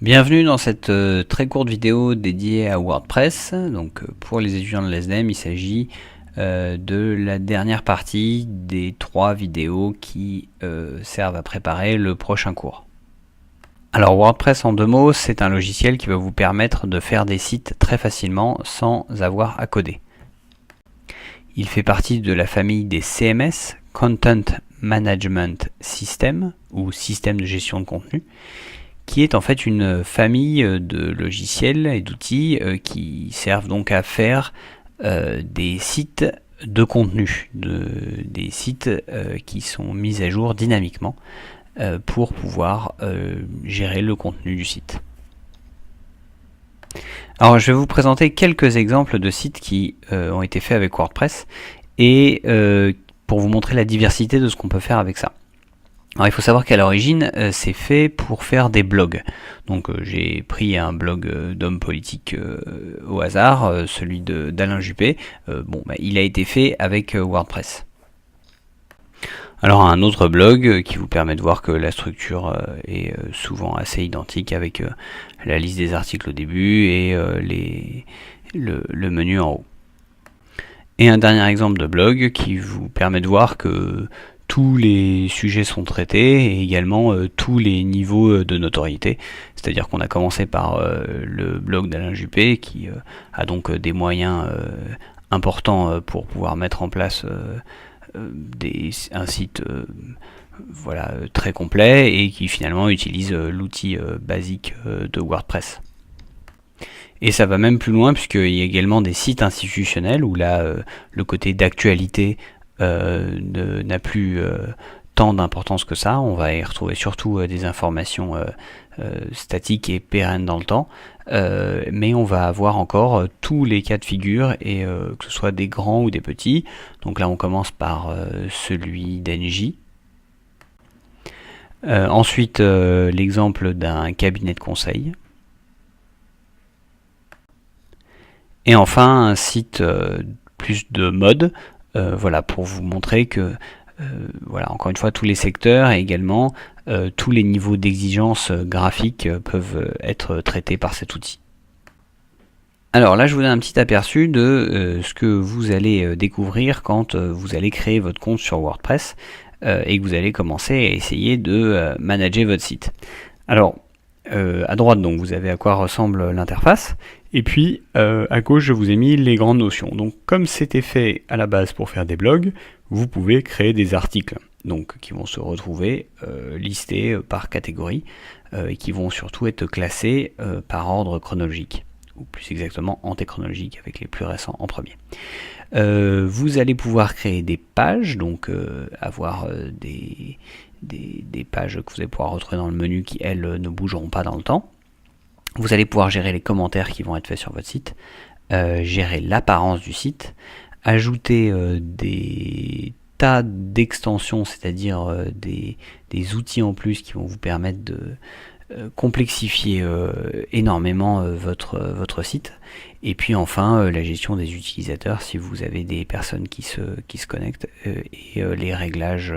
Bienvenue dans cette très courte vidéo dédiée à WordPress. Donc pour les étudiants de l'ESDEM, il s'agit de la dernière partie des 3 vidéos qui servent à préparer le prochain cours. Alors WordPress en 2 mots, c'est un logiciel qui va vous permettre de faire des sites très facilement sans avoir à coder. Il fait partie de la famille des CMS, Content Management System, ou système de gestion de contenu, qui est en fait une famille de logiciels et d'outils qui servent donc à faire des sites de contenu, des sites qui sont mis à jour dynamiquement pour pouvoir gérer le contenu du site. Alors je vais vous présenter quelques exemples de sites qui ont été faits avec WordPress et pour vous montrer la diversité de ce qu'on peut faire avec ça. Alors il faut savoir qu'à l'origine c'est fait pour faire des blogs. Donc j'ai pris un blog d'homme politique au hasard, celui d'Alain Juppé. Il a été fait avec WordPress. Alors un autre blog qui vous permet de voir que la structure est souvent assez identique avec la liste des articles au début et le menu en haut. Et un dernier exemple de blog qui vous permet de voir que tous les sujets sont traités et également tous les niveaux de notoriété. C'est-à-dire qu'on a commencé par le blog d'Alain Juppé qui a donc des moyens importants pour pouvoir mettre en place un site très complet et qui finalement utilise l'outil basique de WordPress. Et ça va même plus loin puisqu'il y a également des sites institutionnels où là le côté d'actualité n'a plus tant d'importance que ça. On va y retrouver surtout des informations statiques et pérennes dans le temps, mais on va avoir encore tous les cas de figure et que ce soit des grands ou des petits. Donc là on commence par celui d'Engie. Ensuite l'exemple d'un cabinet de conseil. Et enfin un site plus de mode. Pour vous montrer que encore une fois tous les secteurs et également tous les niveaux d'exigence graphique peuvent être traités par cet outil. Alors là je vous donne un petit aperçu de ce que vous allez découvrir quand vous allez créer votre compte sur WordPress et que vous allez commencer à essayer de manager votre site. Alors à droite donc vous avez à quoi ressemble l'interface. Et puis à gauche je vous ai mis les grandes notions. Donc comme c'était fait à la base pour faire des blogs, vous pouvez créer des articles donc qui vont se retrouver listés par catégorie et qui vont surtout être classés par ordre chronologique, ou plus exactement antéchronologique avec les plus récents en premier. Vous allez pouvoir créer des pages, donc avoir des pages que vous allez pouvoir retrouver dans le menu qui elles ne bougeront pas dans le temps. Vous allez pouvoir gérer les commentaires qui vont être faits sur votre site, gérer l'apparence du site, ajouter des tas d'extensions, c'est-à-dire des outils en plus qui vont vous permettre de complexifier énormément votre site. Et puis enfin la gestion des utilisateurs si vous avez des personnes qui se connectent et les réglages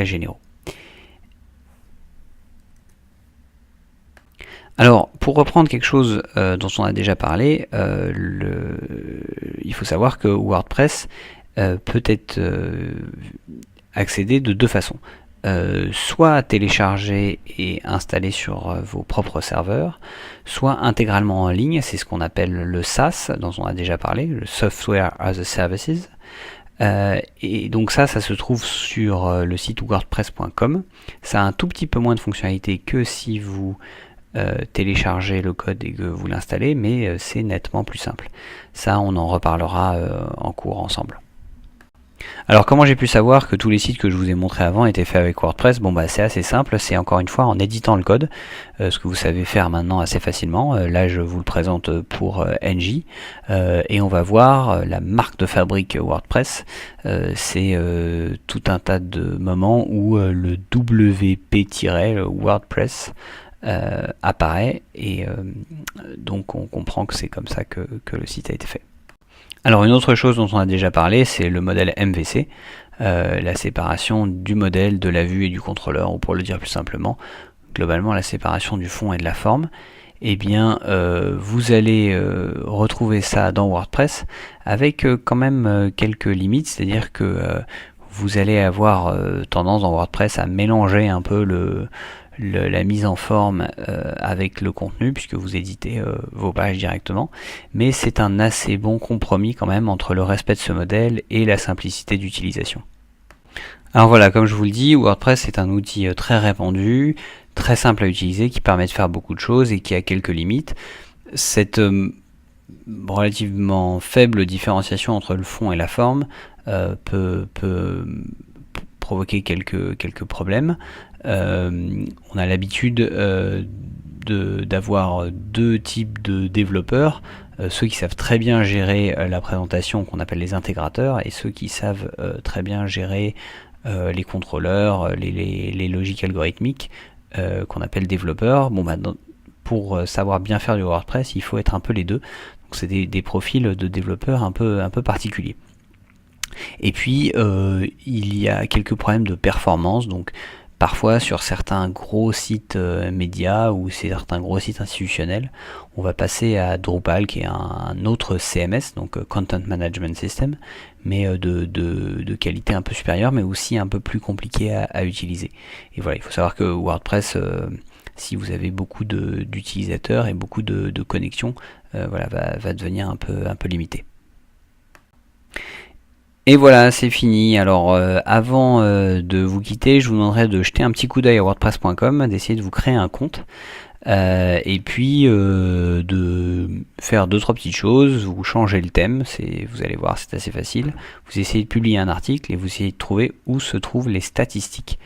généraux. Alors, pour reprendre quelque chose dont on a déjà parlé, il faut savoir que WordPress peut être accédé de 2 façons. Soit téléchargé et installé sur vos propres serveurs, soit intégralement en ligne, c'est ce qu'on appelle le SaaS, dont on a déjà parlé, le Software as a Services. Et donc ça se trouve sur le site wordpress.com. Ça a un tout petit peu moins de fonctionnalités que si vous téléchargez le code et que vous l'installez, mais c'est nettement plus simple. Ça, on en reparlera en cours ensemble. Alors comment j'ai pu savoir que tous les sites que je vous ai montrés avant étaient faits avec WordPress? C'est assez simple, c'est encore une fois en éditant le code, ce que vous savez faire maintenant assez facilement. Là je vous le présente pour Engie, et on va voir la marque de fabrique WordPress. C'est tout un tas de moments où le WP- le WordPress apparaît et donc on comprend que c'est comme ça que le site a été fait. Alors une autre chose dont on a déjà parlé, c'est le modèle MVC, la séparation du modèle, de la vue et du contrôleur, ou pour le dire plus simplement, globalement la séparation du fond et de la forme, eh bien vous allez retrouver ça dans WordPress avec quand même quelques limites, c'est-à-dire que vous allez avoir tendance dans WordPress à mélanger un peu la mise en forme avec le contenu, puisque vous éditez vos pages directement, mais c'est un assez bon compromis quand même entre le respect de ce modèle et la simplicité d'utilisation. Alors voilà, comme je vous le dis, WordPress est un outil très répandu, très simple à utiliser, qui permet de faire beaucoup de choses et qui a quelques limites. Cette relativement faible différenciation entre le fond et la forme peut provoquer quelques problèmes. On a l'habitude d'avoir deux types de développeurs, ceux qui savent très bien gérer la présentation, qu'on appelle les intégrateurs, et ceux qui savent très bien gérer les contrôleurs, les logiques algorithmiques, qu'on appelle développeurs. Bon, bah, pour savoir bien faire du WordPress, il faut être un peu les deux. Donc c'est des profils de développeurs un peu particuliers. Et puis il y a quelques problèmes de performance, donc parfois sur certains gros sites médias ou certains gros sites institutionnels, on va passer à Drupal, qui est un autre CMS, donc Content Management System, mais de qualité un peu supérieure, mais aussi un peu plus compliqué à utiliser. Et voilà, il faut savoir que WordPress, si vous avez beaucoup d'utilisateurs et beaucoup de connexions, voilà, va devenir un peu limité. Et voilà, c'est fini. Alors avant de vous quitter, je vous demanderai de jeter un petit coup d'œil à wordpress.com, d'essayer de vous créer un compte, et puis de faire 2-3 petites choses. Vous changez le thème, vous allez voir, c'est assez facile. Vous essayez de publier un article et vous essayez de trouver où se trouvent les statistiques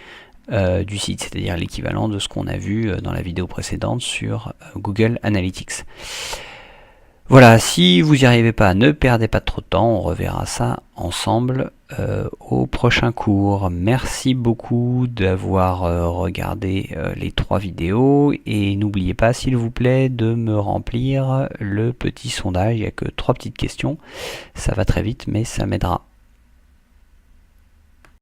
du site, c'est-à-dire l'équivalent de ce qu'on a vu dans la vidéo précédente sur Google Analytics. Voilà, si vous n'y arrivez pas, ne perdez pas trop de temps, on reverra ça ensemble au prochain cours. Merci beaucoup d'avoir regardé les 3 vidéos, et n'oubliez pas, s'il vous plaît, de me remplir le petit sondage. Il n'y a que 3 petites questions, ça va très vite mais ça m'aidera.